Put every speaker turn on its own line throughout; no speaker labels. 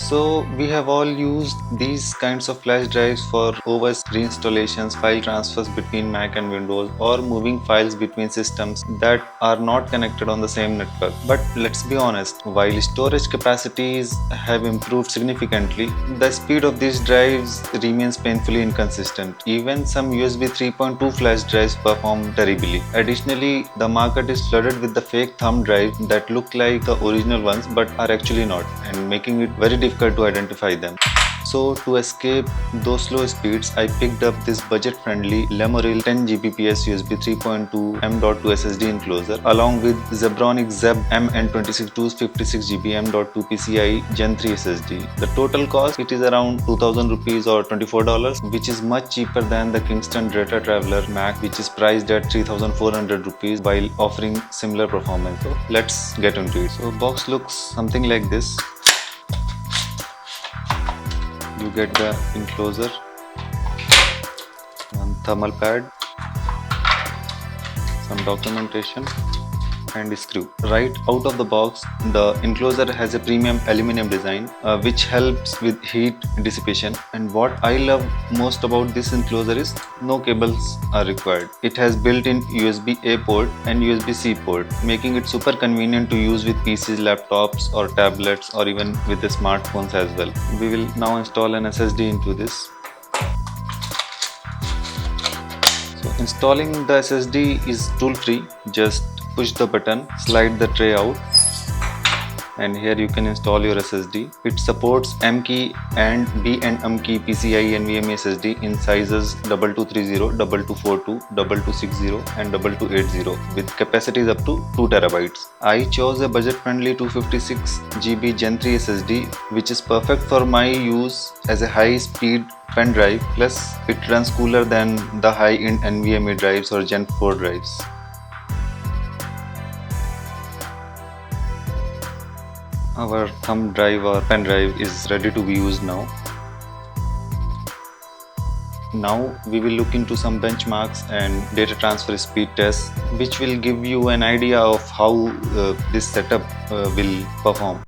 So we have all used these kinds of flash drives for OS reinstallations, file transfers between Mac and Windows, or moving files between systems that are not connected on the same network. But let's be honest, while storage capacities have improved significantly, the speed of these drives remains painfully inconsistent. Even some USB 3.2 flash drives perform terribly. Additionally, the market is flooded with the fake thumb drives that look like the original ones but are actually not, and making it very difficult to identify them. So to escape those slow speeds, I picked up this budget-friendly Lemorele 10 Gbps USB 3.2 M.2 SSD enclosure along with Zebronic Zeb MN262's 56 GB M.2 PCIe Gen 3 SSD. The total cost, it is around 2000 rupees or $24, which is much cheaper than the Kingston Data Traveler Mac, which is priced at 3400 rupees while offering similar performance. So let's get into it. So box looks something like this. You get the enclosure, one thermal pad, some documentation and a screw. Right out of the box, the enclosure has a premium aluminum design which helps with heat dissipation, and what I love most about this enclosure is no cables are required. It has built-in USB-A port and USB-C port, making it super convenient to use with PCs, laptops or tablets, or even with the smartphones as well. We will now install an SSD into this. So installing the SSD is tool-free. Just push the button, slide the tray out, and here you can install your SSD. It supports M key and B and M key PCIe NVMe SSD in sizes 2230, 2242, 2260 and 2280 with capacities up to 2 TB. I chose a budget-friendly 256 GB Gen 3 SSD, which is perfect for my use as a high-speed pen drive, plus it runs cooler than the high-end NVMe drives or Gen 4 drives. Our thumb drive or pen drive is ready to be used now. Now we will look into some benchmarks and data transfer speed tests, which will give you an idea of how this setup will perform.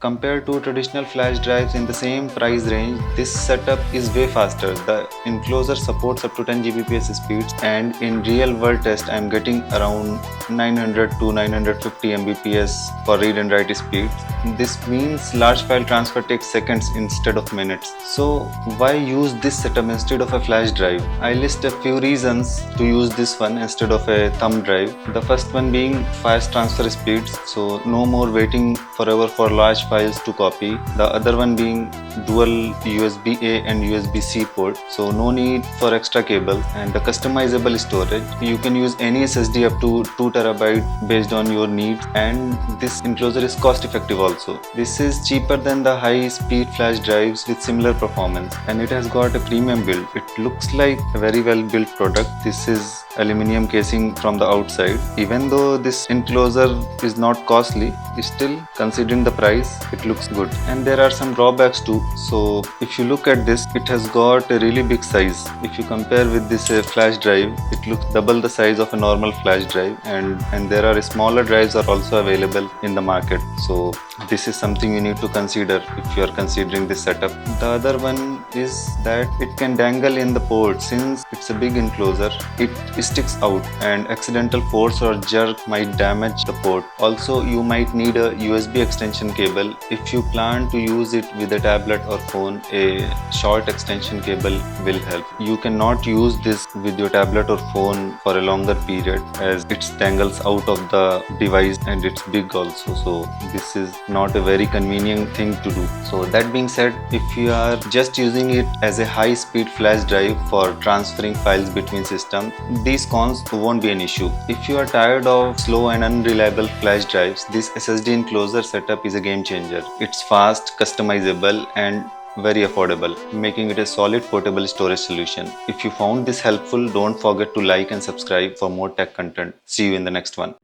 Compared to traditional flash drives in the same price range, this setup is way faster. The enclosure supports up to 10 Gbps speeds, and in real world test I am getting around 900 to 950 Mbps for read and write speeds. This means large file transfer takes seconds instead of minutes. So why use this setup instead of a flash drive? I list a few reasons to use this one instead of a thumb drive. The first one being fast transfer speeds, so no more waiting forever for large files to copy. The other one being dual USB-A and USB-C port, so no need for extra cable. And the customizable storage, you can use any SSD up to 2 TB based on your needs, and this enclosure is cost effective also. This is cheaper than the high speed flash drives with similar performance, and it has got a premium build. It looks like a very well built product. This is aluminum casing from the outside. Even though this enclosure is not costly, still considering the price, it looks good. And there are some drawbacks too. So if you look at this, it has got a really big size. If you compare with this flash drive, it looks double the size of a normal flash drive, and there are smaller drives are also available in the market. So this is something you need to consider if you are considering this setup. The other one is that it can dangle in the port. Since it's a big enclosure, it sticks out, and accidental force or jerk might damage the port. Also, you might need a USB extension cable. If you plan to use it with a tablet or phone, a short extension cable will help. You cannot use this with your tablet or phone for a longer period, as it dangles out of the device and it's big also. So this is not a very convenient thing to do. So that being said, if you are just using it as a high speed flash drive for transferring files between systems, these cons won't be an issue. If you are tired of slow and unreliable flash drives, this SSD enclosure setup is a game changer. It's fast, customizable, and very affordable, making it a solid portable storage solution. If you found this helpful, don't forget to like and subscribe for more tech content. See you in the next one.